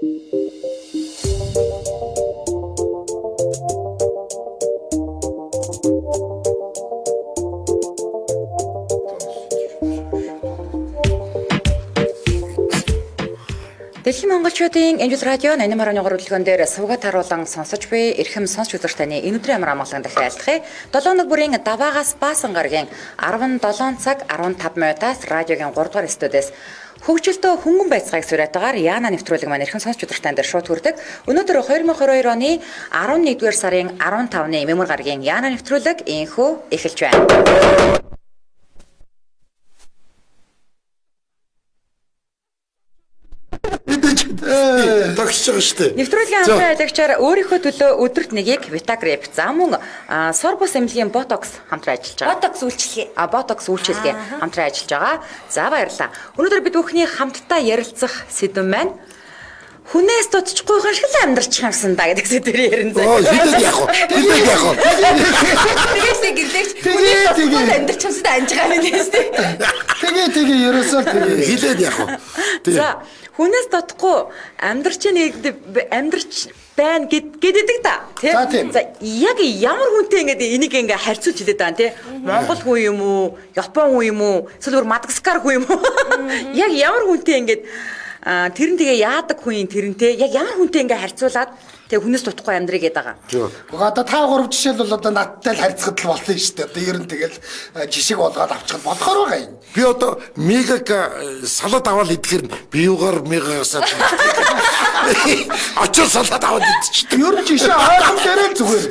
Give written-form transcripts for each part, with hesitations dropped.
Дэлхийн монголчуудын Энжил радио 88.3 хөтөлбөрөн дээр сувгаад харуулan сонсож буй эрхэм сонсч үзэгч таны энэ өдрийн амар амгалан дахиад 7 өнөг бүрийн даваагаас баасан гарагийн 17 цаг 15 минутаас радиогийн 3 дугаар студиэс хөгжилтөө хөнгөн байцгааг сураатаагаар Яна нэвтрүүлэг маань эрхэм сонсч үзэгч тань дээр шууд хүрдэг. Өнөөдөр 2022 оны 11-р сарын 15-ны мемор гарагийн Яна нэвтрүүлэг инхүү эхэлж байна. Тогтсож байгаа шүү дээ. Нэвтрүүлгийн хамтран ажиллагчаар өөрийнхөө төлөө өдөрт нэгийг Vitagrip за мөн Sorbus эмнэлгийн Botox хамтран ажиллаж байгаа. Botox үйлчилгээ хамтран ажиллаж байгаа. За баярлалаа. Өнөөдөр бид бүхний хамтдаа ярилцах сэдв маань хүнээс дутчихгүй хүн шиг л амьдрч юмсан да гэдэг сэдвээр ярина заа. Хэдэж яах вэ? Тэгээс гэрлэгч хүнээс дутчихгүй амьдрч юмсан анжгаа байна гэсэн. Тэгээ ерөөсөө хилээд яах вэ? За хүнээс дутхгүй амьдрч байна гэдэг та тийм. За яг ямар хүнтэй энийг ингээ харьцуулж хэлээд байгаа тийм. Монгол хүн юм уу? Япон хүн юм уу? Эсвэл Мадагаскар хүн юм уу? Яг ямар хүнтэй ингээ тэрэн тэгээ яадаг хүн тэрнтэй яг ямар хүнтэй ингээ харьцуулаад тэгээ хүнээс дутхгүй амьдрыг гэдэг байгаа. Угаа одоо та гурав жишээл бол одоо надтай л харьцахад л болно шүү дээ. Одоо ер нь тэгэл жишг болгоод авчихад болохоор байгаа юм. Би одоо мегаг салаад аваад идэхэр биеугаар мегасаад очоо салаад аваад идчихдэг. Ер нь жишээ ойрхон дээрээ зүгээр.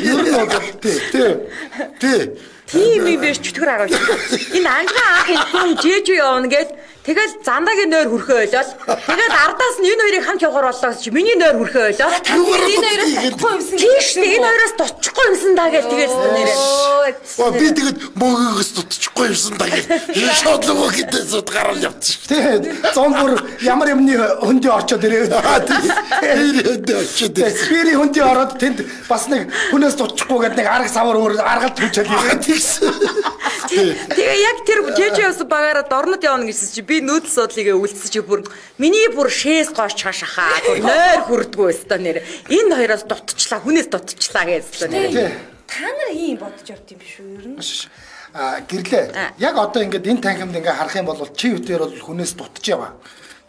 Ер нь бол тий. Тийм юм биш чөтгөр аруулж. Энэ анжгаа аах хүн жээж явна гэж тэгэл зандагийн нойр хүрхөө ойлол. Тэгэл ардаас нь энэ хоёрыг хамт явахаар боллоо гэж миний нойр хүрхөө ойлол. Энэ хоёроос дутхгүй юмсан. Тийш энэ хоёроос дутчихгүй юмсан даа гэж тэгэл нэрээ. Би тэгэд мөгөөс дутчихгүй юмсан даа гэж. Шууд нөгөө гэдэг зүд гарал явчихсан. Тий. Зон бүр ямар юмны хөндөө орчоод ирээ. Хөндөө орчоод. Спири хөндөө ороод тэнд бас нэг хүнээс дутчихгүй гэдэг нэг арга савар өөр аргалт хүчээд ирээ. Тэгээ яг тэр жижигээс багаараа дорнод явна гэсэн чи би нүүдэл судлыг үлдсэж бүр миний бүр шээс гош хашахаа нойр хүрдгүү өстө нэр энэ хоёроос дутчихлаа хүнээс дутчихлаа гэсэн нэр та нар ийм бодож явд юм биш үү ер нь гэрлээ яг одоо ингээд энэ танхимд ингээ харах юм бол чи үтээр бол хүнээс дутж яваа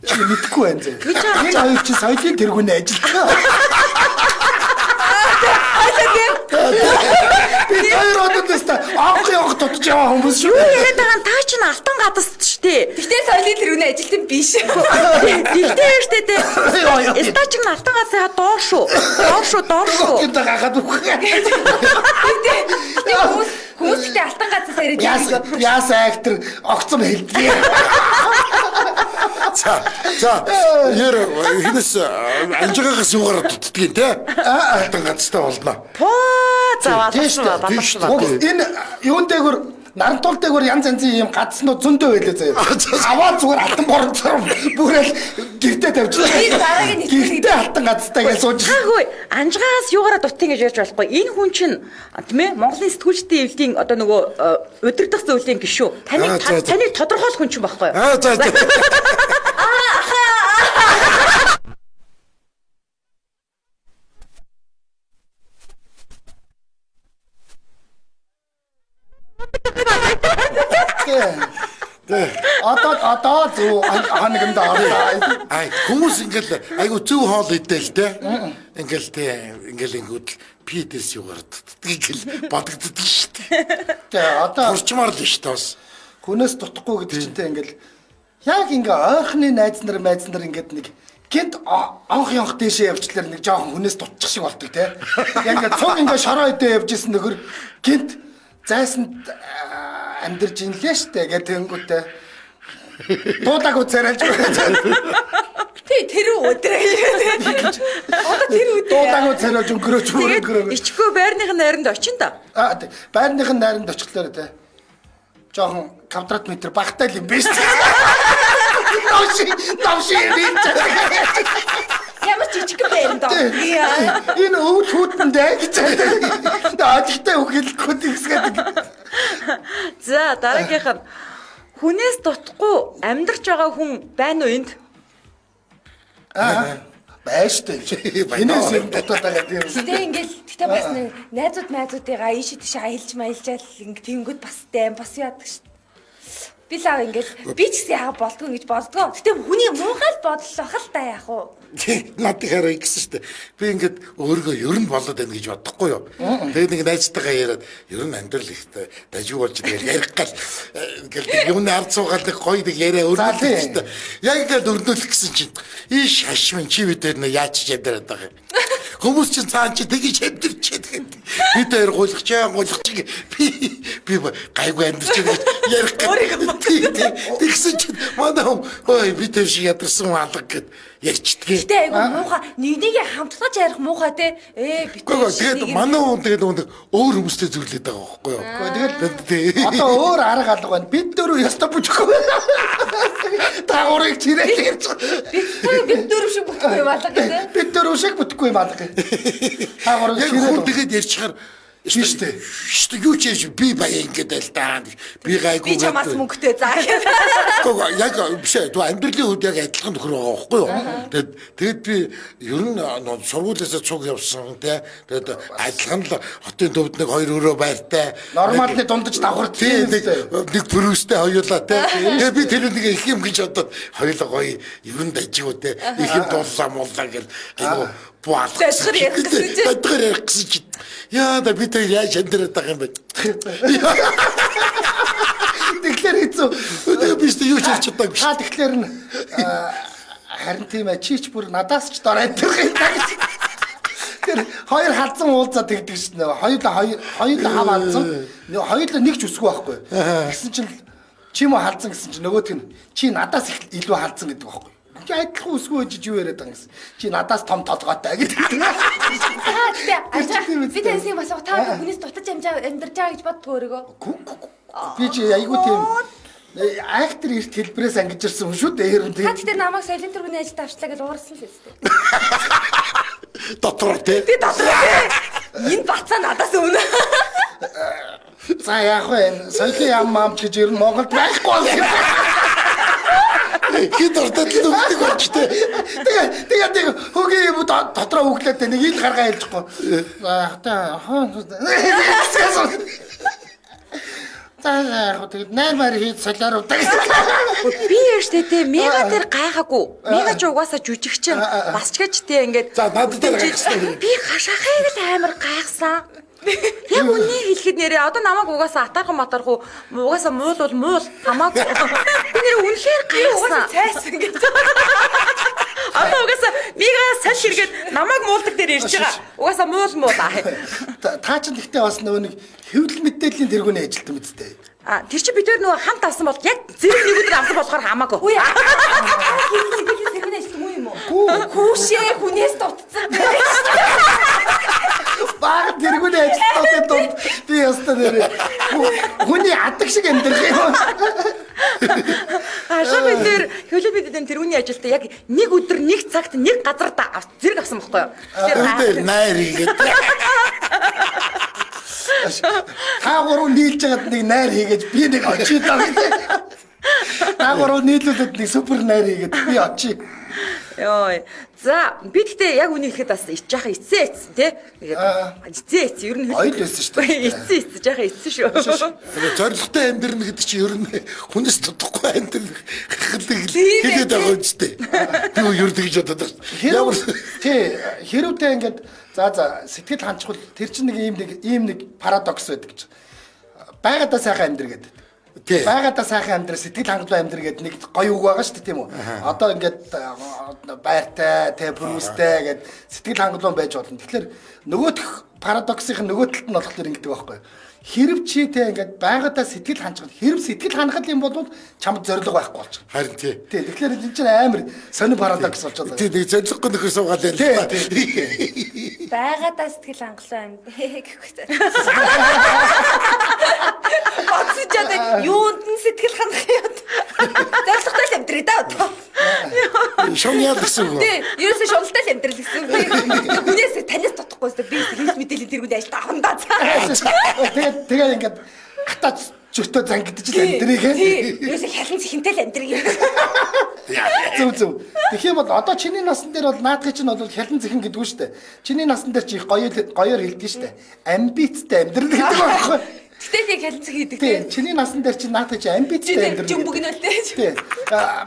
чи мэдэхгүй байна зэ энэ хоёр чи соёлын тэргүүний ажиллагаа би хоёр одоодоста авах явах дутж яваа хүмүүс шүү. Юу яриад байгаа та чинь алтан гадаст ч тий. Гэхдээ соёлын тэргүүний ажилтан биш. Тэгтээ штэ тий. Эста чинь алтан гадсаа доор шүү. Гэдэг гахаад үгүй. Хүмүүс ихтэй алтан гадсаа яриад яасан актер огцом хэлдэг. За яар хинэс анжаагаас юугаар дутдгийг те алтан гадстай болно. Заваа энэ юун дээгүр нарантуул дээгүр янз янзын юм гадснууд зөндөө байлээ заяа. Аваа зүгээр алтан боронцоор бүрэл гэртээ тавьчихлаа. Гэртээ алтан гадстай гэж сууж. Хаагүй анжаагаас юугаараа дутыг гэж ярьж болохгүй. Энэ хүн чинь тийм ээ Монголын сэтгүүлчдийн эвлийн одоо нөгөө удирдах зөвлөлийн гишүү. Таныг тодорхойлох хүн чинь байхгүй юу? За. Одоо зөв ханагнд орлоо. Хүмүүс ингээл айгу зөв хоол идээл те. Ингээл ингүүд пидэс юугаар дутдгийг л бодогддог шүү дээ. Тэгээ одоо урчмаар л шүү дээ бас. Хүнээс дутхгүй гэдэг чинь ингээл яг ингээ ойрхны найз нар ингээд нэг гинт анх явах дэшээ явчлаар нэг жоохон хүнээс дутчих шиг болдог те. Яг ингээ цуг ингээ шороо идэ явж исэн нөхөр гинт зайсанд амьдэрж инлээ штэ гэдэг тэнгүүтээ дуудаг үзэрэлж тэр өдрөө одоо тэр өдрөө дуудаг үзэрэлж өнгөрөөж ичгүй байрныхын найранд очин да. Байрныхын найранд очихлоо те. Жоохон квадрат метр багтай л юм биш. Навши ямар жижиг байранд доо. Энэ өвд хүүтэндээ гэж. Аажтай үхэлэхгүй тэгсгээд. За дараагийнх нь хүнээс дутхгүй амьдрч байгаа хүн байна уу энд? Байштай. Энэс юм дотоод байгаа тийм. Гэтэ ингээл гэтээ бас нэг найзуудыгаа ийшээ тийшээ аялж маялжаал тэнгүүд бас дэм бас яадаг шүү. Би лав ингээл би ч гэсэн яага болдгоо гэж боддгоо. Гэтэ хүний муухай л бодол ах л та яах вэ? Над ихээрээ гэсэн шүү дээ. Би ингээд өөрийгөө ер нь болоод байна гэж бодохгүй юу. Тэгээд нэг найзтайгаа яриад ер нь амьдрал ихтэй дажиг болж байгаа ярих гал ингээд юуны ард суугаад нэг гоё нэг яриа өрнөлөө шүү дээ. Яг ингээд өрнөлөх гэсэн чинь иш хашмын чи бид дээр яаж ч амьдраад байгаа юм. Хүмүүс чинь цаан чи тэгж амьдрчихэд бид хоёр гулгачаа би гайгүй амьдрч ярих гал тэгсэн чинь манай ой би тэр шиг ядарсан алга гэд ярьчдгээ. Гэтэ айгу муухай нэгнийг хамтлагаж ярих муухай те. Тэгээд манай хүн тэгээд өөр хүмүүстэй зөвлөд байгаа байхгүй юу? Тэгээд одоо өөр арга алга байна. Бид дөрөв яста бүжихгүй. Таагуурыг чирэл ярьж байгаа. Бид дөрөв шиг бүтэхгүй юм алга гэдэг. Бид дөрөв шиг бүтэхгүй юм алга. Таагуурыг чирэл тэгээд ярьчихаар Штэ юу ч яаж би баяа ингээд л даа. Би гайгүй. Би чамаас мөнгөтэй заа. Яг биш ээ. Дөө амьдралын үед яг адилхан тохир байгаа байхгүй юу? Тэгээд би ер нь сургуулиасаа цуг явсан тий. Тэгээд адилхан л хотын төвд нэг хоёр өрөө байртай. Нормалны дундаж давхар тийм нэг пүрүстэй хоёулаа тий. Тэгээд би тэр нэг их юм гэж бодоод хоёулаа гоё ер нь дажиг үү тий. Их юм дууллаа мууллаа гэл айгу Дэсгэр ярих гэсэн чинь. Дэсгэр ярих гэсэн чинь. Яа да бид яаж амьдраад байгаа юм бэ? Тэгэхээр хэцүү. Би ч юу ч хэлж чадаагүй. Та тэгэхээр нь харин тийм ээ чич бүр надаас ч дор айддаг юм даа. Тэр хоёр халдсан уулзаад тэгдэг шин. Хоёулаа хав халдсан. Хоёулаа нэг ч үсгүй байхгүй. Гэсэн чинь чи мө халдсан гэсэн чинь нөгөөдг нь чи надаас их илүү халдсан гэдэг байхгүй. Адилхан үсгүй гэж юу яриад байгаа юм. Чи надаас том толгойтой гэдэг. Би таньсыг бас та хүнээс дутаж амьдарч байгаа гэж боддгоо өөрийгөө. Би чи айгуу тийм актер эрт хэлбэрээс ангиж ирсэн хүн шүү дээ. Та тэр намайг соёлын төргөний ажилд авчлаа гэж уурсан л үстэй. Дотроо тий. Би дотроо. Энэ бацаа надаас өмнө. За яах вэ? Соёлын ям мам гэж ер нь Монголд байхгүй болсон. Хэд ордод л өгдөг болчтой. Тэгээ хөгийн юм дотроо өглөөд нэг ил гаргаа хэлчихгүй. За хата тэгээд наймаар хийж солиор удаг. Би яаштай те мега дээр гайхаагүй. Мега ч угаасаа жүжигчин бас ч гэж те ингээд. За над дээр гайхсан. Би хашаахыг л амар гайхсан. Яг үнийг хэлэхэд нэрээ одоо намайг угаасаа атархан матархуу угаасаа муул бол муул хамаагүй. Би нэрээ үнэхээр гайхсан. Цайсан гэж. Одоо угаасаа мега саль хэрэгэд намайг муулдаг дээр ирж байгаа. Угаасаа муул аа. Та ч гэхдээ бас нөгөө нэг хэвлэл мэдээллийн тэргүүний ажилтан мэдтэй. А тэр чи бид хоёр нөгөө хамт авсан бол яг зэрэг нэг өдөр авсан болохоор хамаагүй. Үгүй яа. Тэрхүү ажил муу юм уу? Хүүшээ хүнээс дутцсан. Баг тэргүүний ажилтнуудын дунд би ястаа нэрээ хүний адаг шиг амьдрах юм. Ашиг бид нэр хөлөө бидний тэрүүний ажилтаа яг нэг өдөр нэг цагт нэг газар зэрэг авсан байхгүй юу? Тэр найр хийгээд. Та гурав нийлж байгаад нэг найр хийгээд би нэг очиж байгаа. Та гурав нийлүүлээд нэг супер найр хийгээд би очив. Йой. За би гэхдээ яг үнийг хэлэхэд бас ичээхаа эцсэн тий. Эцсэн ер нь Ойл байсан шүү дээ. эцсэн жаахан эцсэн шүү. Зоригтой амьдрна гэдэг чинь ер нь хүнээс тутахгүй амьдрах хэлээд байгаа үстэй. Би ер нь гэж бодоод байна. Тий хэрвээ ингээд за сэтгэл ханчвал тэр чинь нэг ийм нэг парадокс байдаг гэж. Байгаадаа сайхан амьдр гэдэг. Байгаадаа сайхан амьдрал сэтгэл хангалуун амьдрал гэдэг нэг гоё үг байгаа шүү дээ тийм үү. Одоо ингээд байртай, пүрүстэй гэдэг сэтгэл хангалуун байж болно. Тэгэхээр нөгөөх парадоксийн нөгөө талд нь болохоор ингэдэг байхгүй. Хэрв чи те ингээд байгаадаа сэтгэл ханчвал хэрв сэтгэл хангал юм бол чамд зориг байхгүй болчих. Харин тий. Тэгэхээр энэ чинь амар сонир парадокс болчиход байна. Тий нэг зориггүй нөхөр суугаад байна. Байгаадаа сэтгэл хангалуун юм гэхгүй. Боцож одоо юунд нь сэтгэл хангах юм. Зоригтой амьдрий да одоо. Шоняад гэсэн үг. Тий, ерөөсөө шуналтай л амьдрал гэсэн. Хүнээс таньас тутахгүй өстой би хэлс мэдээлэл тэргүүд ажил авах даа. Тэгээд ингээд хатаач өчигдөө зангидж л амьдрыг Юусе хялан зихэнтэй л амьдрыг. Зөв. Тэгэх юм бол одоо чиний насн дээр бол наадхи чинь бол хялан зихэн гэдгүү шүү дээ. Чиний насн дээр чи их гоёор хэлдэг шүү дээ. Амбицтай амьдрал гэдэг байхгүй. Гэтэл яг хялан зих хийдэг Тийм. Чиний насн дээр чи наадхи чи амбицтай амьдрал. Жим бүгнэлтэй. Тийм.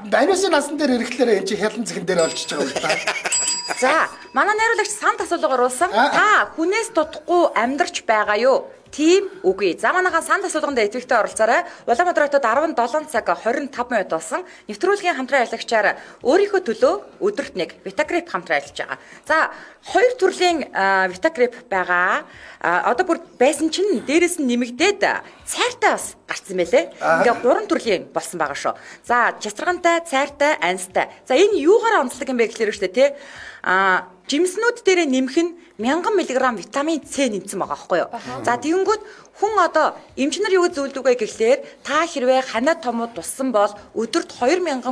Баниусын насн дээр ирэхлээр энэ чи хялан зихэн дээр олчиж байгаа юм да. За, манай найруулагч санд асуулга оруулсан. Та хүнээс дутхгүй амьдарч байгаа юу? Тийм үгүй. За манайхаа санд асуулганд эцэгтэй оролцоорой. Улаанбаатар хотод 17 цаг 25 минут болсон. Нэвтрүүлгийн хамтран ажиллагчаар өөрийнхөө төлөө өдөрт нэг Vitagriп хамтран ажиллаж байгаа. За, хоёр төрлийн Vitagriп байгаа. Одоо бүр байсан чинь дээрээс нь нэмэгдээд цайртай бас гарцсан байлээ. Ингээ 3 төрлийн болсон байгаа шүү. За, чацрагантай, цайртай, анистай. За, энэ юугаар онцлог юм бэ гэхлээр шүү дээ, тий? Жимснүүд дээрээ нэмэх нь 1000 мг витамин С нэмсэн байгаа байхгүй юу? За тэгэнгүүт хүн одоо эмчнэр юу гэж зөвлөдөг вэ гэхлээр та хэрвээ ханаа томууд туссан бол өдөрт 2000 мг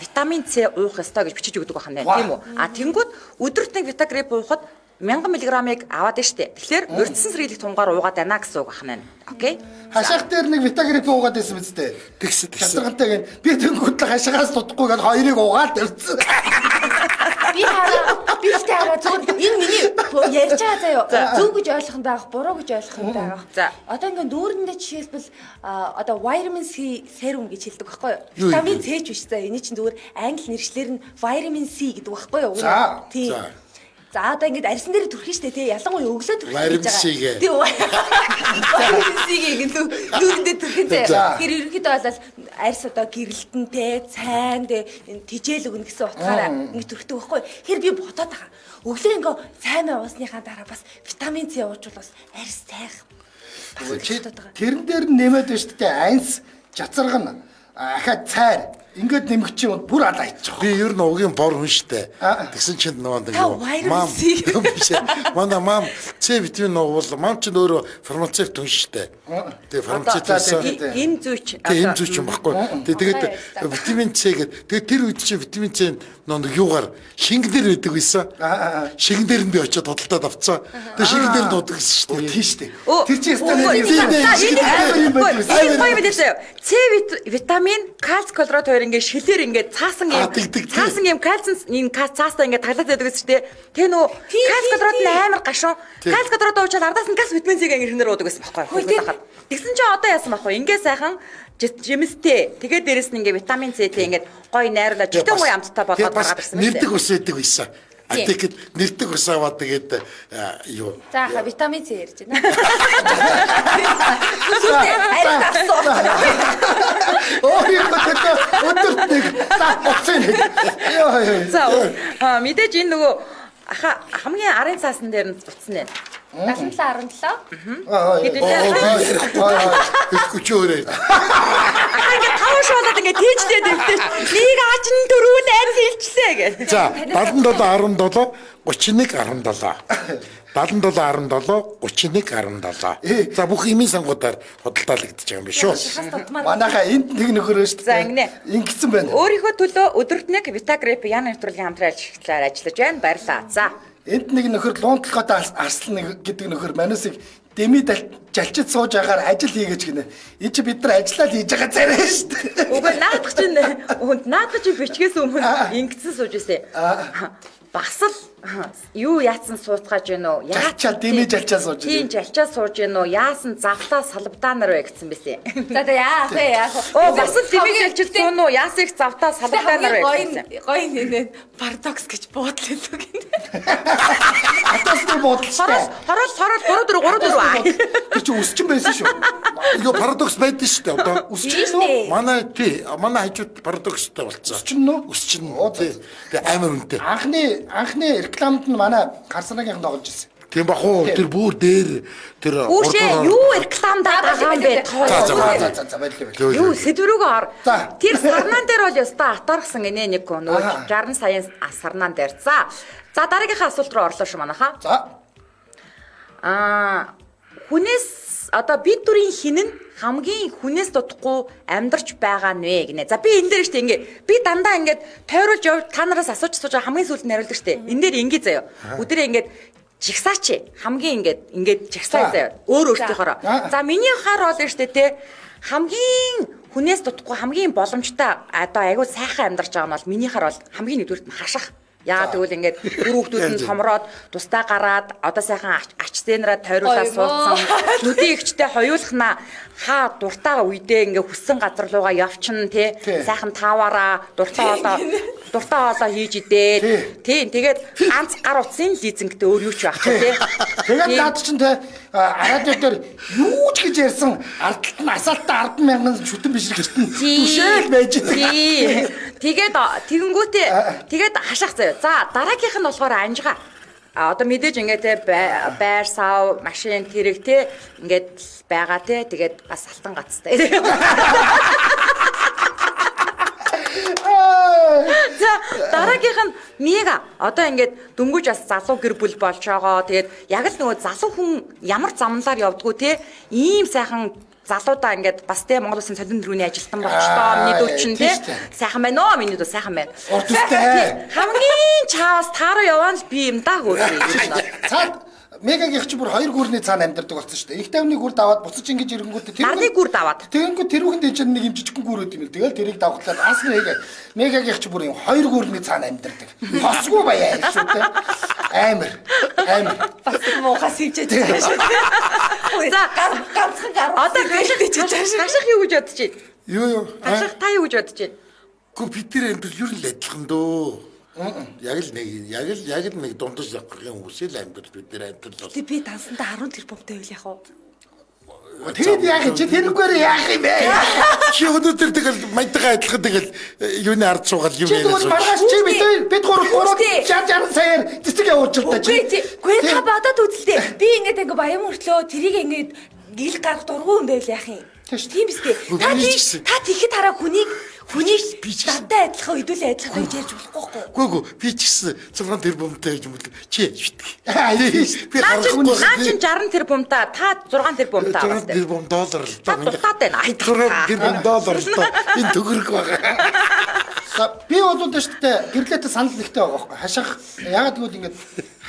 витамин С уух ёстой гэж бичиж өгдөг байна тийм үү? Тэгэнгүүт өдөрт нэг Vitagriп уухад 1000 мг-ыг аваад нь штэ. Тэгэхээр урьдчилан сэргийлэх тунгаар уугаад байна гэсэн үг байна. Окей? Хашаах дээр нэг Vitagriп уугаад байсан биз дээ. Тэгс. Чатаргантай гэн. Би тэнгууд л хашаагаас дутхгүй гээд хоёрыг уугаад ирсэн. Би хараа зөв энэ миний ярьж байгаа заяа. Зөв гэж ойлгох нь байх, буруу гэж ойлгох нь байх. За. Одоо ингээ дүүрэндээ жишээлбэл одоо vitamin C serum гэж хэлдэг байхгүй юу? Витамин С ч биш заа. Эний чинь зүгээр англи нэршлэр нь vitamin C гэдэг байхгүй юу? Тийм. За одоо ингэж арьсан дээр түрхэн штэ тий ялангуяа өглөө түрхэж байгаа. Тий. Vitamin C-г ингэ дүүрэндээ түрхэн зэ. Тэгэхээр ерөнхийдөө бол арьс одоо гэрэлтэнтэй, цайн тижэл өгнө гэсэн утгаараа ингэ түрхдэг байхгүй. Тэгэхээр би бодоод байгаа. Өглөө ингэ цаймаа уусныхаа дараа бас витамин С уучвал бас арьс цайх. Тэрэн дээр нэмээд байна штэ анс, жацарган, ахаа цайр. Ингээд нэмэх чинь бүр алаа иччих. Би ер нь угийн бор хүн штэ. Тэгсэн чинь нөгөө мам С витамин уувал мам чинь өөрөө фармацевт хүн штэ. Тэгээ фармацевтээс энэ зүйч энэ зүйч юм баггүй. Тэгээд витамин С гэдэг. Тэгээд тэр үед чинь витамин С нөгөө юугаар шингэлэр байдаг байсан. Шингэн дээр нь би очиод тодалтаад авцсан. Тэгээд шингэн дээр дуудаг гэсэн штэ. Тийм штэ. Тэр чинь С витамин, кальц, колород ингээд шилээр ингээд цаасан юм кальцин энэ цаастаа ингээд таглаад байдаг гэсэн чинь тэгээ нөө кальц колород нь амар гашуун кальц колород уучаад ардаас нь газ витамин С-ийг ирнээр уудаг гэсэн байхгүй юу. Тэгсэн чинь одоо яасан байхгүй ингээд сайхан жимстэй тэгээ дээрэс нь ингээд витамин С-тэй ингээд гоё найруулаад жигтэй гоё амттай болгоод байгаа гэсэн юм. Нэрдэг ус байдаг байсан. Тэгэхэд нэрдэг ус аваад тэгээд юу. За витамин С ярьж байна. За мэдээж энэ нөгөө хамгийн арын цаасан дээр нь буцсан байна. 77 Өчөөрэй. Ингээд тавш болоод ингээд тийжлээд өвдөж нэг аачин дөрөв найз хэлчихлээ гэж. За 77 17 31 17 за бүх эмийн сангуудаар худалдаалагдаж байгаа юм биш үү? Манайхаа энд нэг нөхөр шүү дээ. За ингэнэ. Ингэсэн байна. Өөрийнхөө төлөө өдөрт нэг Vitagriп яна нэвтрүүлгийн хамтран ажиллаж байна. Баярлалаа. За. Энд нэг нөхөр луунтлахад арслан гэдэг нөхөр манусыг дэми жалчид сууж агаар ажил хийгээч гинэ. Энэ чи бид нар ажиллаад хийж байгаа царай шүү дээ. Үгүй наадах чинь бичгээс өмнө ингэсэн сууж ирсэн. Бас л юу яатсан суудгаж гэнэ үү? Яачаа дэмий жалчаа сууж гэнэ. Тийм жалчаа сууж гэнэ үү? Яасан завтаа салбдаанаар вэ гэсэн байсан. За яах вэ? Оо бас л дэмий жалчид суун уу? Яасан их завтаа салбдаанаар вэ гэсэн. Гоё нэ парадокс гэж буудлаа гэнэ. Атасны бодол шүү дээ. Хорол 3 Тэр чи өсчин байсан шүү. Юу парадокс байдаг шүү дээ одоо. Өсчин үү? Манай хажууд парадокстай болцсон. Өсчин нөө? Өсчин. Тэгээ амар үнэтэй. Анхны рекламад нь манай Гарсанагийнх тоглож ирсэн. Тийм бах уу? Тэр бүр дээр тэр юу рекламад байгаа юм бэ? За баярлалаа. Юу сэдврүүгөө ор. Тэр сарнаан дээр бол ёстой атаргсан гинэ нэг нөгөө 60 саяын сарнаан дээр. За дараагийнхаа асуулт руу орлоо шүү манайхаа. За. Хүнээс одоо бид дүрийн хин нь хамгийн хүнээс дутхгүй амьдарч байгаа нэ гинэ. За би энэ дээр штэ ингээ би дандаа ингээд тойруулж яв та нараас асууж хамгийн сүүлд нариулдаг штэ. Энэ дээр ингээ заяа. Өдөрөө ингээд жигсаач хамгийн ингээд жигсаа заяа. Өөр өөртөөхөөрөө. За миний хаар бол штэ те хамгийн хүнээс дутхгүй хамгийн боломжтой одоо айгүй сайхан амьдарч байгаа нь бол миний хаар бол хамгийн нэгдүгürt нь хашах. Яагаад гэвэл ингээд бүр хүүхдүүд нь томроод тусдаа гараад одоо сайхан ач зээнраа тойруулаад суудсан нүдийн ихчтэй хоёулахна хаа дуртай үедээ ингээд хүссэн газар руугаа явчихна тий сайхан тааваараа дуртай олоо хийж идээ тий тэгээд ганц гар утсын лизингтэй өөр юу ч байх тий тэгээд наад чинь тий радио дээр юу ч гэж ярьсан ардталт нь асаалтаа 10,000 шүтэн бишрэг гэртэн түшээл байж тий тэгээд тэгэнгүүтээ тэгээд хашаах заяа. За дараагийнх нь болохоор анжгаа. Одоо мэдээж ингээд байр сав, машин тэрэг те ингээд байгаа те тэгээд бас алтан гацтай. За дараагийнх нь мега. Одоо ингээд дөнгөж бас залуу гэр бүл болж байгаа. Тэгээд яг л нөгөө залуу хүн ямар замналаар явдггүй те ийм сайхан залуудаа ингээд бас те Монгол Улсын солин төрөний ажилтан болчтой миний дүү чинь те сайхан байна оо миний дүү сайхан байна. Хамгийн чаас таараа яваа л би юм да хөөе. Цаад мегагийн чи бүр 2 гүрний цаана амьдардаг болсон шүү дээ. Их тавны гүр даваад буцаж ингэж ирэнгүүтээ тэрний гүр даваад. Тэгэнгүүт тэрүүхэн дэжин нэг юм жижигхэн гүр өд юм л. Тэгэл тэрийг давхлаад аас нэг мегагийн чи бүр юм 2 гүрний цаана амьдардаг. Хосгүй баяа шүү дээ. Амар. Бас муухас хийжээ шүү. За ганцхан гар. Одоо хаших юу гэж бодож байна? Юу. Хаших та юу гэж бодож байна? Компьютер амьдрал юу л адилхан дөө. Яг л нэг дундаж явахын үсэл амьдрал бид нэр амьдрал бол. Би дансандаа 10 тэрбумтай байл яах вэ? Тэгээд яах чи тэрүүгээр яах юм бэ? Чи өнөөдөр тэгэл мантайгаа адилхан тэгэл юуны ард суугаад юм яриа. Чи маргааш чи бид гурав 60 саяар цэцэг явуулчихлаа чи. Гүй та бодоод үзлээ. Би ингээд баян мөртлөө тэрийг ингээд гил гарах дургуй юм байл яах юм? Тийм биз дээ. Та тэгэхэд хараа хүнийг дандаа адилхан өдөлөө адилхан гэж ярьж болохгүй. Гүг би ч гэсэн 6 тэрбумтай гэж юм бол чи шүтг. Би гарахгүй. Наа чи 60 тэрбумтай та 6 тэрбумтай байгаа. 6 тэрбум доллар л та. Дутаад байна. 6 тэрбум доллар л та. Энэ төгрөг байгаа. Би бол дэжтэй гэрлээтэй санал нэгтэй байгаа байхгүй. Хашах ягаад гэвэл ингээд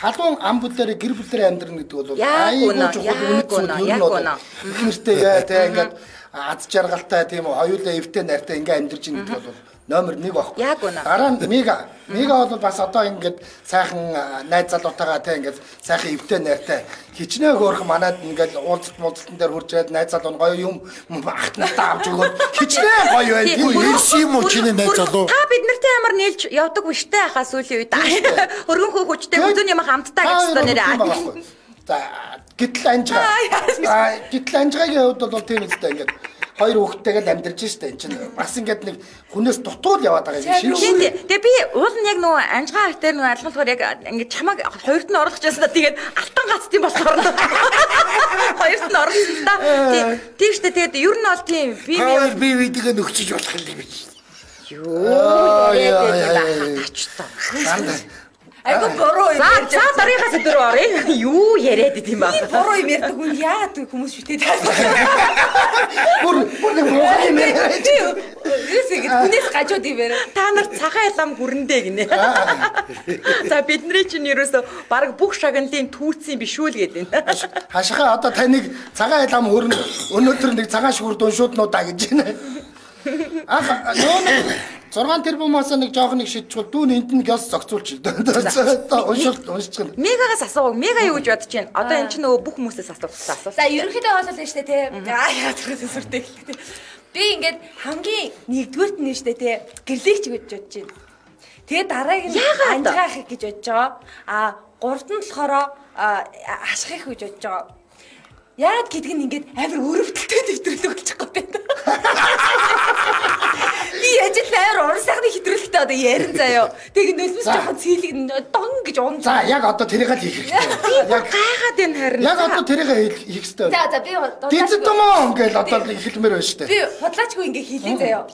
халуун ам бүлээрээ гэр бүлээрээ амьдрна гэдэг бол айгүй чухал үнэт зүйл юм байна. Их нэртэй тэ ингээд аз жаргалтай тийм үү хоёулаа эвтэй найртай ингээ амьдарч ийн гэдэг бол номер 1 байхгүй. Дараа нь мега бол бас одоо ингээд сайхан найз залуутайгаа тийм ингээд сайхан эвтэй найртай хичнээн хөөрхөн манад ингээд уулзалтан дээр хуржээд найз залуу гоё юм ахтналтаа авч өгөөд хичнээн гоё байна. Ирс юм уу чиний найз залуу? Та бид нартай ямар нээлж явдаг биштэй хаа сүүлийн үед. Хөргөн хөчтэй бүзүүн юм хамтдаа гэж та нэрээ. За гэтэл анжгаагийн хувьд бол тийм л дээ ингээд хоёр хүүхдтэйгээ амьдарч штэ энэ чинь бас ингээд нэг хүнээс дутуул яваад байгаа юм шиг. Тэгээ би уул нь яг нөгөө анжгаа их дээр нөгөө алхалгаар яг ингээд чамаг хоёрт нь оруулах гэсэн та тэгээд алтан гацд юм болохоор хоёрт нь оруулсан та. Тийм штэ тэгээд ер нь бол тийм би тэгээ нөхчиж болох юм биш. Юу яа тачтай. Айгу буруу юм ярьж. За дараагаас өдөр орё. Юу яриад идэм ба. Буруу юм ярьдаг хүн яагаад хүмүүс шүтээд бүр нэг буруу юм яриад. Хүнээс гажууд юм яриа. Та нар цагаан ялам хүрэндээ гинэ. За бидний чинь ерөөсө баг бүх шагналын түүцийн биш үү л гэдэг энэ. Хашихаа одоо таныг цагаан ялам хөрн өнөөдөр нэг цагаан шүр дуншууднуудаа гэж байна. Нөө 6 тэрбумаас нэг жоох нэг шидчихвэл дүүн энд нь гяс зогцуулж одоо уншиж. Мегагаас асуув. Мега юу гэж бодож байна? Одоо эн чинь нөгөө бүх хүмүүсээс асуусан. За ерөнхийдөө бол нь штэ тий. Яа тэрхээс сүртэй хэлээ. Би ингээд хамгийн нэгдүгээрт нь штэ тий. Гэрлэгч гэж бодож байна. Тэгээ дараагийн анжгаах гэж бодож байгаа. Гуравт нь болохоор ашигх гэж бодож байгаа. Яагаад гэдг нь ингээд амар өрөвдөлтөд хэтрүүлэг болчихгоо байна. Би ажил амар уран сайхны хэтрүүлэгтэй одоо ярин заяа. Тэгээ нөлмөс жоохон цэйлэг дон гэж уун. За яг одоо тэрийг л хийх хэрэгтэй. Яг гайхаад байна харин. Яг одоо тэрийг хийх хэрэгтэй. За би дизэд юм гээл одоо хэлмээр байна шүү дээ. Би худлаачгүй ингээ хэлээ заяа.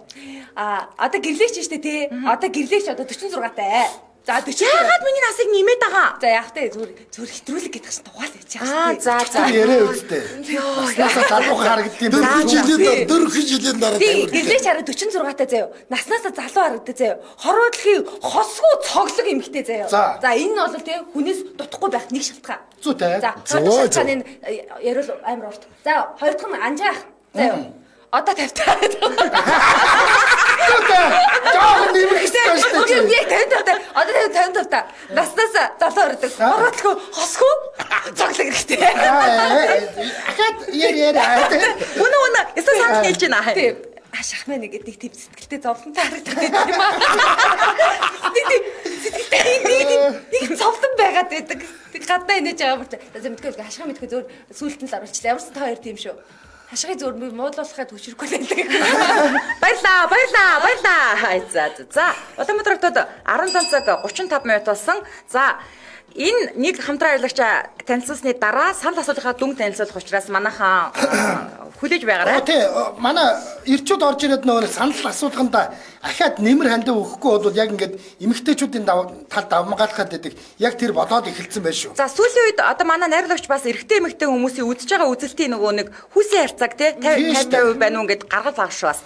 Одоо гэрлэгч штэ тий. Одоо гэрлэгч одоо 46 таа. За 40. Яагаад миний насыг нэмээд байгаа? За яах вэ? Зүгээр хэтрүүлэг гэдэг чинь тухайл байж байгаа шүү. За. Яриа үстэй. Наснасаа залуухан харагддığım байна. 4 жилийн дараа Гэрлээч хараа 46 таа заяа. Наснасаа залуу харагддаг заяа. Хорвоо дэлхийн хосгүй цоглог эмэгтэй заяа. За энэ нь бол тий хүнээс дутхгүй байх нэг шалтгаан. Зүйтэй. За хоёр дахь нь яриул амар урт. За хоёр дахь нь анжаах. Заяа. Одоо 50 таа. Жаахан нэмэгтэй шүү дээ. Үгүй яг 50 таа. Одоо 50 таа. Наснасаа залуу харагддаг. Хорвоо дэлхийн хосгүй цоглог хэрэгтэй. Ахад яриа. Үнэ. Эсвэл санал хэлж байна. Тийм. Шахмаа нэг тийм сэтгэлтэй зовлонтой харагддаг юм аа. Нэг зовлон байгаад байдаг. Гадаа инээж байгаа мөрт. За мэдгүй хашгаа мэдгүй зөв сүулт нь л оруулчихлаа. Ямарсан та хоёр тийм шүү. Хашгыг зөв муудуулахад хүчрэхгүй байлаа. Баярлаа. За. Улаанбаатар хотод 17 цаг 35 минут болсон. За энэ нэг хамтран ажиллагч танилцуулсны дараа санал асуулгынхаа дүнг танилцуулах учраас манайхан хүлээж байгаарай. Тий, манай ирчүүд орж ирээд нөгөө санал асуулганда ахаад нэмэр хандив өгөхгүй бол яг ингээд эмэгтэйчүүдийн тал давмгаалахад байдаг. Яг тэр бодоод эхэлсэн байж шүү. За сүүлийн үед одоо манай найруулагч бас эрэгтэй эмэгтэй хүмүүсийн үзэж байгаа үзэлтийн нөгөө нэг хүсийн харьцааг тий 50% байна уу гэд гаргал байгаа шүү бас.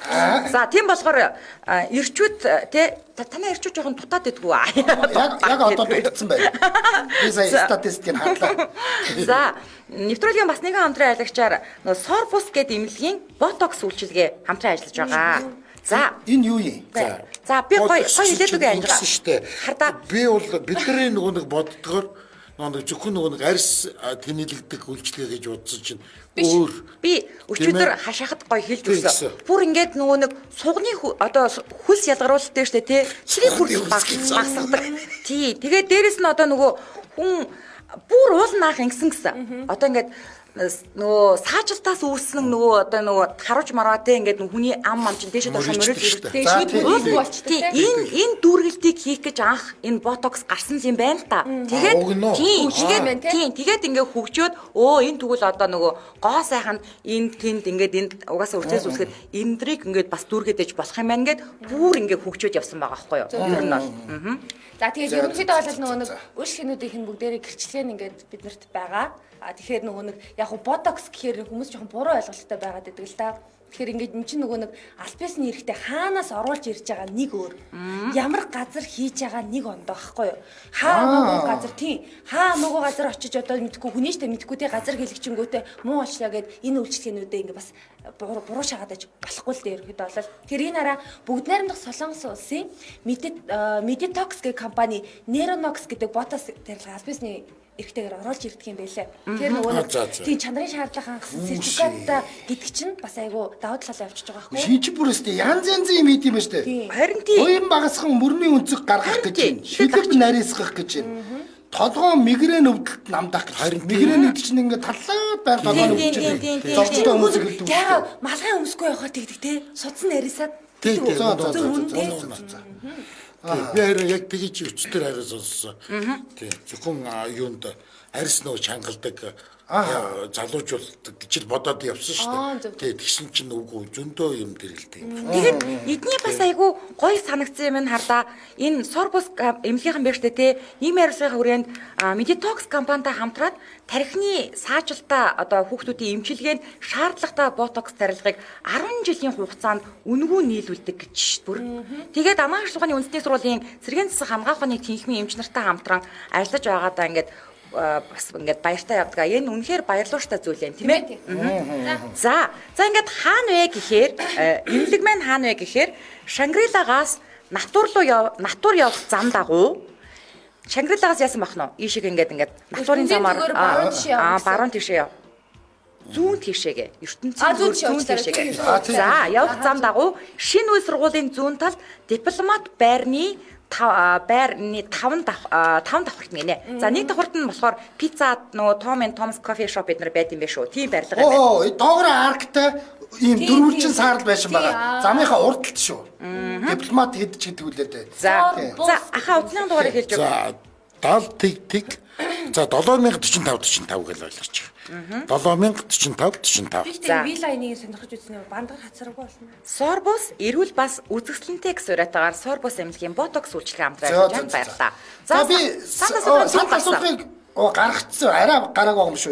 За тийм болохоор ирчүүд тий танай ирчүүд жоохон дутаад байдгүй аа. Яг одоо дутсан байна. Би сая статистикийг харлаа. За нэвтрүүлгийн бас нэгэн хамтран ажиллагчаар нөгөө Sorbus гэдэг эмнэлгийн ботокс үйлчилгээ хамтран ажиллаж байгаа. За энэ юу юм? За би гоё хэлээд үгүй анжгаа. Хардаа би бол бидний нөгөө нэг боддгоор нөгөө зөвхөн нөгөө нэг арьс тэнэлэгдэх үйлчлэгээ гэж бодсон чинь өөр би өчигдөр хашаахад гоё хэлж өгсөн. Бүр ингээд нөгөө нэг сугны одоо хөлс ялгаруулалт дээр штэ тий. Чирийн хүртэл багсгадаг. Тий. Тэгээд дээрэс нь одоо нөгөө хүн бүр уул наах ингэсэн гэсэн. Одоо ингээд нөгөө саажилтаас үүснэн нөгөө одоо нөгөө харуулж мараатай ингээд хүний ам чинь дээшээ доош мөрөж ирдэг. Шүүд болчтой. Энэ дүүргэлтийг хийх гэж анх энэ ботокс гарсан юм байна л та. Тэгээд ингээд хөгжөөд энэ тэгвэл одоо нөгөө гоо сайхан энэ тэнд ингээд энд угаасаа үрцээс үсгэд эндрийг ингээд бас дүүргээд ээж болох юм байна гэд бүр ингээд хөгжөөд явсан байгаа байхгүй юу? Ер нь бол. За тэгээд ерөнхийдөө бол нөгөө нэг үл шинүүдийнх нь бүгдээрээ гэрчлэн ингээд биднэрт байгаа. Тэгэхээр нөгөө нэг яг ботокс гэхээр хүмүүс жоохон буруу ойлголттой байгаад байдаг л да. Тэгэхээр ингээд эн чинь нөгөө нэг альбисны эрэхтэй хаанаас оруулж ирж байгаа нэг өөр. Ямар газар хийж байгаа нэг ондоо байхгүй юу? Хамаагүй газар тийм. Хамаагүй газар очиж одоо мэдгүй хүнийштэй мэдгүй те газар хэлэгчингүүтэй муу очлаа гэд энэ үйлчлэгнүүдээ ингээд бас буруу шахаад аж болохгүй л дээ ерөөдөө бол. Тэгэхээр энэ араа бүгд найрамдах Солонгос улсын Meditox гэх компани Neronox гэдэг ботокс тарилга альбисны эрэгтэйгээр оруулж ирдэг юм байлээ. Тэр нөгөө тийм чанарын шаардлага хангасан сертификат гэдэг чинь бас айгүй давуу талаа явчихж байгаа байхгүй юу? Шинж бүрээстэй янз янзын юм идэм ба штэ. Харин тийм. Уян багасхан мөрмийн өнцөг гаргах гэж байна. Шилэг нарийсгах гэж байна. Толгоо мигрен өвдөлт намдах гэж. Мигрен өвдөл чинь ингээд таллаад байх толгоо өвдөж. Зовцтой хүмүүс хэлдэг. Яа, малгай өмсгүй явахаар тэгдэг те. Судсан нарийсаад. би харин яг тгийч өчтөр хараа сонссон. Тийм зөвхөн юунд арьс нөө чангалдаг залуучуулдаг гэж бодоод явсан шүү дээ. Тэгсэн чинь үгүй зөндөө юм дэрэлтэй. Тэгээд эдний бас айгүй гоё санагдсан юм хардаа энэ Sorbus эмнэлгийнхэн байж тээ ийм ярилцлагын хүрээнд Meditox компанитай хамтраад тархины саажилтаа одоо хүүхдүүдийн эмчилгээнд шаардлагатай ботокс тарилгыг 10 жилийн хугацаанд үнэгүй нийлүүлдэг гэж бүр. Тэгээд Амааш суханы үндэсний сургуулийн цэргийн засаг хамгаалах ухааны тэнхимийн эмч нартай хамтран ажиллаж байгаадаа ингээд бас ингээд баяртай явдаг. Энэ үнэхээр баярлууштай зүйл юм тийм ээ. За ингээд хаана вэ гэхээр эмнэлэг маань хаана вэ гэхээр Шангрилагаас натур явах зам дагуу Шангрилагаас яасан бах нь ийшиг ингээд натурын замаар баруун тишээ яв. Зүүн тишээгээ ертөнцийн зүүн тишээгээ. За явах зам дагуу шинэ үе сургуулийн зүүн талд дипломат байрны 5 давхарт гинэ. За нэг давхарт нь болохоор пицца нөгөө Tom and Tom's coffee shop бид нар байд юм биш үү? Тийм барилга байна. Оо, доогоор арктай ийм дөрвөлжин саарл байшин байгаа. Замынхаа урдталт шүү. Дипломат хэд ч гэдэг үлээдээ. За ахаа утасны дугаарыг хэлж өгөө. За 70 тэг За 7045 гэж ойлгож байгаа. 7045. Гэхдээ вилайныг сонирхож үзсэн юм бандгаар хацраггүй болно. Sorbus эрүүл бас үзэсгэлэнтэй гэсэн уриатаагаар Sorbus эмнэлгийн ботокс үйлчлэгээ хамт ажиллаж баярлаа. За би санал асуултыг гаргацсан арай гарааг байгаа юм шүү.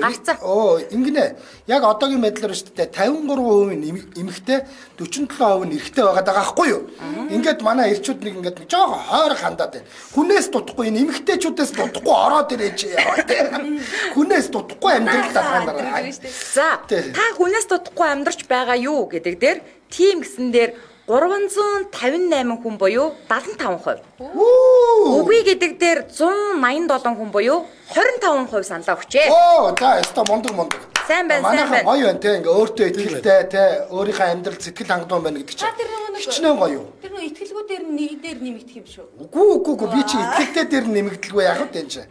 Ингэнэ. Яг одоогийн байдлаар шүү дээ 53% эмэгтэй 47% нь эрэгтэй байгаа даахгүй юу? Ингээд манай эрчүүд нэг ингээд жоо хойр хандаад байна. Хүнээс дутхгүй энэ эмэгтэйчүүдээс дутхгүй ороод ирээч яваа тий. Хүнээс дутхгүй амьдралдаа хандараа. За та хүнээс дутхгүй амьдарч байгаа юу гэдэг дээр тим гэсэн дээр 358 хүн буюу 75%. Үгүй гэдэг дээр 187 хүн буюу 25% саналаа өгчээ. За өстой мундаг. Сайн байна. Гоё байна те ингээ өөртөө итгэлтэй те өөрийнхөө амьдрал сэтгэл хангалуун байна гэдэг чинь. Хичнээн гоё. Тэр нөө итгэлгүй дээр нэг дээр нэмэгдэх юм шүү. Үгүй би чи итгэлтэй дээр нэмэгдэлгүй яг үү энэ чинь.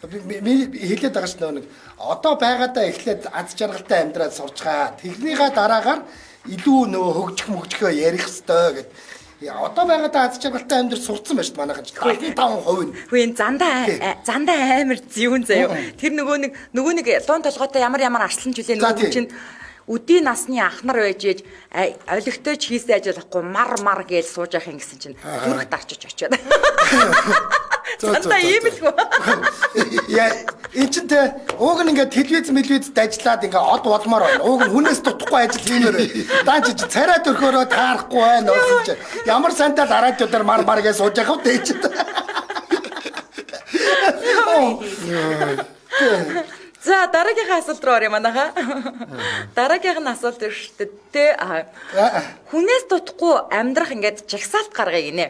Би хэлээд байгаа ш нэг одоо байгаадаа эхлээд аз жаргалтай амьдраад сурчгаа. Тэрнийхээ дараагаар илүү нөө хөгжихөө ярих хэвээр гэд. Одоо байгаадаа аз жаргалтай амьдрал сурцсан байна шүү манайхан 75% нь. Хүйн зандаа амар зүүн заяа. Тэр нөгөө нэг дуун толгойтой ямар арслан жилээ нөгөө чинь өдийн насны ах нар байж ээж олигтойч хийсэн ажиллахгүй мар гэж сууж явах юм гэсэн чинь зүрх дарчиж очиод. Зандаа ийм л гоо. Яа энэ ч тэ ууг нь ингээд телевиз дажлаад ингээд од болмоор байна. Ууг нь хүнээс дутхгүй ажил хиймээр байна. Даан чи царай төрхөөрөө таарахгүй байна уу чи. Ямар сантаа радиодаар мар гэж сууж явах вэ чи. За дараагийн асуулт руу оръё манайха. Дараагийн асуулт шүү дээ. Хүнээс дутхгүй амьдрах ингээд жагсаалт гаргая гинэ.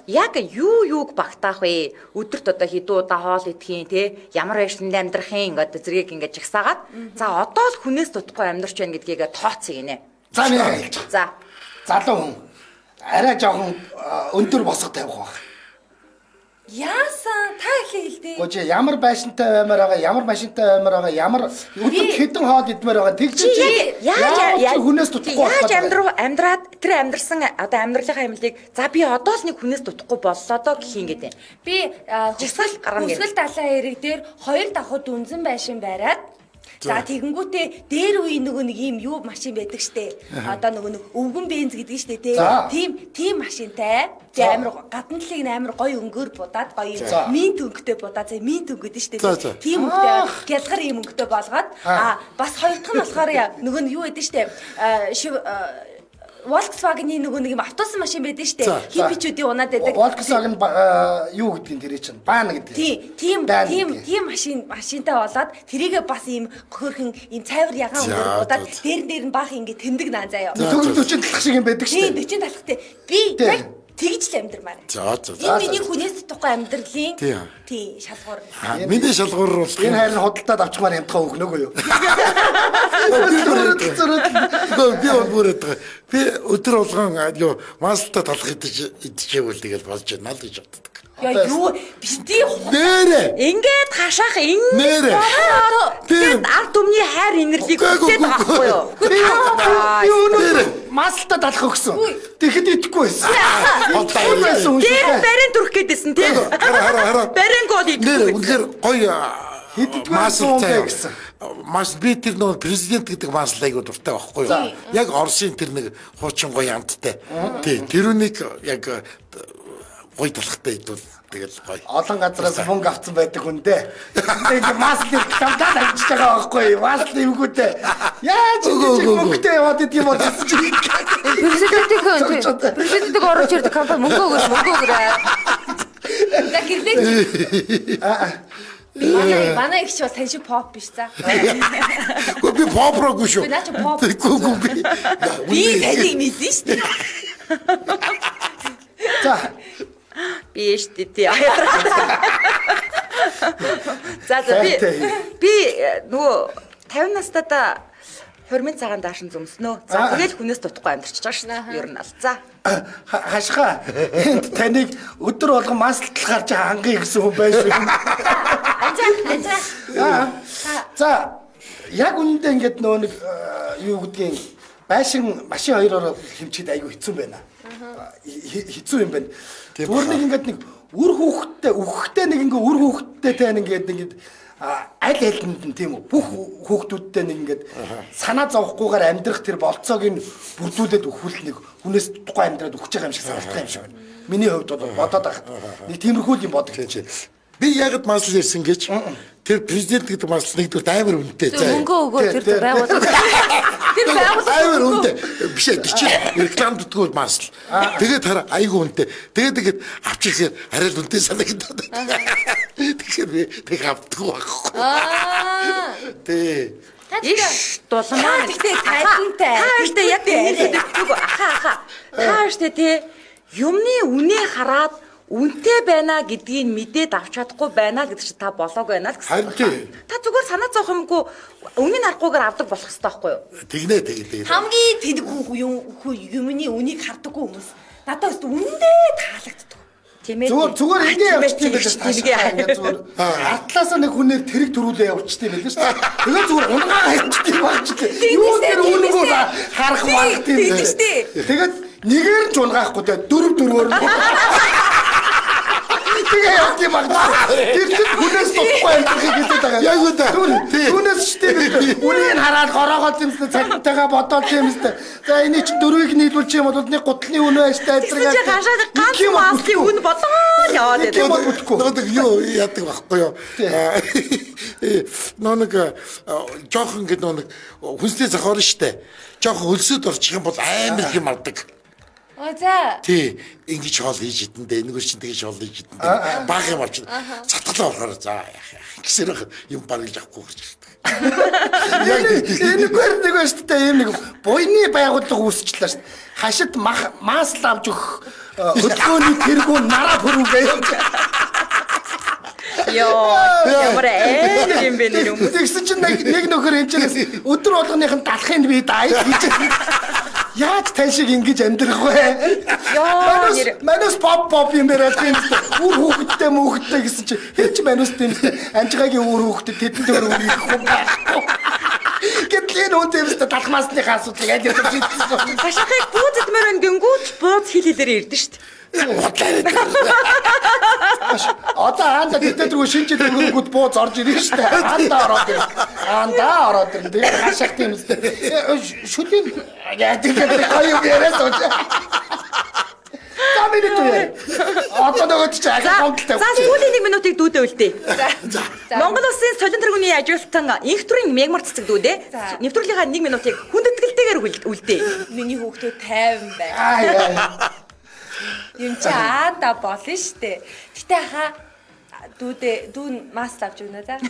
Яг юуг багтаах вэ? Өдөрт одоо хэдэн удаа хоол идэх юм те? Ямар байшинд амьдрах юм ингээд зэрэг ингээд жагсаагаад. За одоо л хүнээс дутхгүй амьдрч байна гэдгийг тооцъё гинэ. За нэг хэлж. За. Залуу хүн арай жоохон өндөр босго тавих баг. Яасан та хэлээ. Гочи ямар байшинтай баймаар байгаа, ямар машинтай баймаар байгаа, ямар өдөр хэдэн хоол идмээр байгаа. Тэг чи яаж хүнээс дутахгүй болох амьдраад тэр амьдрсан одоо амьдралынхаа хэмнэлийг за би одоо л нэг хүнээс дутахгүй боллоо доо гэх юм гэдэг. Би хүсгэл далайн хэрэг дээр хоёр давхад үнзэн байшин бариад за тэгэнгүүтээ дээр үе нөгөө нэг юм юу машин байдаг штэ. Одоо нөгөө нэг өвгөн бенз гэдэг штэ тий. Тийм машинтай. Амар гадна талыг амар гоё өнгөөр будаад гоё минт өнгөтэй будаад минт өнгөд штэ. Тийм өнгөтэй гялгар юм өнгөтэй болгоод бас хоёр дахь нь болохоор нөгөө нь юу байдаг штэ. Volkswagen-ийн нөгөө нэг юм автобус машин байдаг штэ. Хипичүүдийн унаад байдаг. Volkswagen юу гэдгийг тэр чинь баана гэдэг. Тийм машинтай болоод тэрийгээ бас ийм хөөрхөн ийм цайвар ягаан өнгөөр удаад дээр нь баах ингэ тэмдэг наан заяа. Төгөл 40 талах шиг юм байдаг штэ. 40 талахтай. Би тэгж л амьдрмаар. Энэ миний хүнээс дутхгүй амьдралын шалгуур. Миний шалгуур бол энэ хайрын худалдаад авчмаар ямтхаа өгнөгөө юу. Би өөрөд би өдөр болгон юу маслтаа талах идчихэвэл тэгэл болж байна л гэж боддог. Яа юу биш тий. Нэрэ. Ингээд хашаах нэрэ. Тэгээд ард түмний хайр инэрлийг хүсээд байгаа байхгүй юу? Юу маслтаа талах өгсөн. Тэгэхэд идэхгүй байсан. Тэр барин төрөх гээдсэн тий. Барин гол идэхгүй. Үнэхээр гоё маслтай гэсэн. Маш би тэр нөгөө президент гэдэг масл айгуу дуртай байхгүй юу? Яг Оросын тэр нэг хуучин гоё амттай. Тий, тэрүүнийг яг гоё талхтай идвэл тэгэл гоё. Олон газраас мөнгө авсан байдаг хүн дээ. Тэгээ маслыг тавтаад авчиж байгаа байхгүй юу? Масл ивгүүтэй. Яаж ингэж мөнгөтэй яваад идэх юм бол чи. Президентийг оруулж ирдэг компани мөнгө өгөөрэй. За гэрлээ. Манай их ч бол тань шиг pop биш за. Гэхдээ би pop роогүй шүү. Би наач pop. Үгүй. Би таныг мэдэн шүү дээ. За биш тий. За би нөгөө 50 настайдаа хормын цагаан даашин зөмснөө. За тэгэл хүнээс дутхгүй амьдарч байгаа шүү дээ. Ер нь ал. За хашгаа энд таныг өдөр болгон маслтлахаар чи хангая гэсэн хүн байж шүү. За яг үнэндээ ингээд нөгөө нэг юу гэдгийг машин хоёроор хэмчихэд айгүй хэцүү байна. Хэцүү юм байна. Зүгээр нэг ингээд нэг үр хүүхдтэй нэг ингээд үр хүүхдтэй тань ингээд аль алинд нь тийм үү бүх хүүхдүүдтэй нэг ингээд санаа зовхгүйгээр амьдрах тэр болцоог нь бүрдүүлээд өгөхөл нэг хүнээс тухайн амьдраад өгч байгаа юм шиг санагдах юм шиг байна. Миний хувьд бол бодоод байхад нэг тиймэрхүү юм бодог. Би ягд маслал ирсэн гэж тэр президент гэдэг маслал нэгдүгээр амар үнэтэй. Мөнгө өгөө тэр байгууллага. Тэр байгууллага амар үнэтэй. Биш ээ чи реклам дутгуул маслал. Тэгээд хараа айгүй үнэтэй. Тэгээд авч ирсээр арай л үнэтэй санагдаад. Тэгэхээр би тэг авдаггүй байхгүй. Тий. Иш дулмаа. Тэгтээ тайлантай. Тааштай яг үнэтэй аха. Тааштай тий юмны үнэ хараад үнэтэй байна гэдгийг мэдээд авч чадахгүй байна гэдэг чинь та болоог байна л гэсэн. Та зүгээр санаа зовх юмгүй өмнө нь харахгүйгээр авдаг болох хэрэгтэй байхгүй юу? Тэгнэ. Хамгийн тэнэг юмны үнийг хардаггүй хүмүүс. Надад үнэндээ таалагддаг. Тийм ээ. Зүгээр ингэ явчихсан байлаа шүү дээ. Зүгээр атлаасаа нэг хүнээр тэрэг төрүүлээ явчихсан байлаа шүү дээ. Тэгээ зүгээр унгаа хайчдаг багчдаг. Юу тэр үнэгүй харах баг тийм дээ. Тэгээд нэгээр нь ч унгаахгүй те дөрөөр. Тэгээ явах юм байна. Тэр чинь хүнээс тусахгүй амьдрахыг хэлээд байгаа. Яг үү. Түүнээс ч тийм үнийг хараад гороогоо зэмсээ цагтайгаа бодоод зэмсээ. За энийг чи дөрвийг нийлүүлчих юм бол нэг гутлын үнэ ashтай зэрэг чи гашаад ганц маслын үн бодоод яваад байдаг. Нэг юу яадаг байхгүй юу? Нэг жоохон гэдэг нэг хүнсний зохиол штэ. Жоохон хөлсөд орчих юм бол амар юм авдаг. За. Тий, ингэж хоол хийж идэндээ, энэгээр чинь тэгж хоол хийж идэндээ. Баг юм авч цатгалаа орохоор за гэсээр юм барилж авахгүй гэж байна. Яг энэгээр нэг байна шүү дээ. Ийм нэг буйны байгууллага үүсчлээ шүү дээ. Хашид масл авч өгөх хөдөлгөөний тэргүүн нараа хөрвгээ юм. Ямар юм бэ нэр юм. Тэгсэн чинь нэг нөхөр энэ өдөр болгоных нь далахын би дай гэж. Яаж тань шиг ингэж амьдрах вэ? Манус pop юм яриад тийм үр хүүхэдтэй мөхөдтэй гэсэн чи хэд ч манус тийм анжигаагийн үр хүүхэдтэй тэдэнд өөр үеих юм байхгүй. Гэтэл энэ үндээс талхмаасны асуудал яаж явж байгаа юм. Хашихыг бууздмаар ингэнгүүт бууз хилэлээр ирдэ шүү дээ. Одоо хаанда тэтгэргүй шинжил өргөнгүүд бууз орж ирнэ шүү дээ. Хаанда ороод ирнэ. Тэгээ хаших тийм үстэй. Шүлийн яадаг гоё яриад байгаа. Замын дүү. Одоо нөгөө чи ахаа гомдолтой. За сүүлийн 1 минутыг дүүдээ үлдээ. За. Монгол Улсын солон тэргүүний ажилтан инхтурын мегмар цэцэг дүүдээ. Нэвтрүүлгийнхаа 1 минутыг хүндэтгэлтэйгээр үлдээ. Миний хүүхдүүд 50 байна. Юм чи аанда болно штэ. Гэтэ хаа дүүн мас авч өгнө за.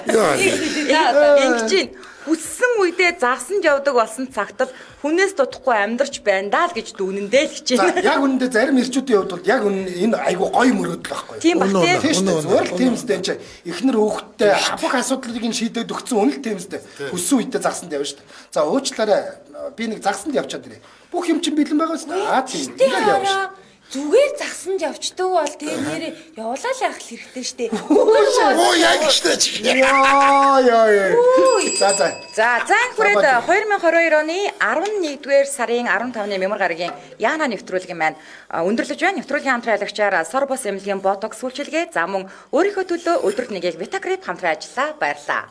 Ингэж хүссэн үедээ загсанд явдаг болсон цагт л хүнээс дутхгүй амьдарч байна даа л гэж дүүнэндээ л хичээнэ. Яг үнэндээ зарим ирчүүдийн хувьд бол яг энэ айгу гоё мөрөөдөл байхгүй. Тийм ба тийм. Зүгээр л тиймстэй энэ эхнэр хөөхтэй хавх асуудлыг нь шийдээд өгсөн үнэл тиймстэй. Хүссэн үедээ загсанд явна шүү дээ. За уучлаарай би нэг загсанд явчаад ирээ. Бүх юм чинь бэлэн байгаа шүү дээ. Тийм. Ингээд явна шүү. Зүгээр загсанд явчдаг бол тэр нэрээ явуулаа л явах хэрэгтэй штэ. Оо яг штэ чи. Яа. За хүрээд 2022 оны 11-р сарын 15-ны мемор гарагийн Яна нэвтрүүлэг маань өндөрлөж байна. Нэвтрүүлгийн хамтран аялагчаар Sorbos эмнэлгийн ботокс үйлчилгээ за мөн өөрийнхөө төлөө өдөрт нэгийг Vitagrid хамтран ажиллаа. Баярлалаа.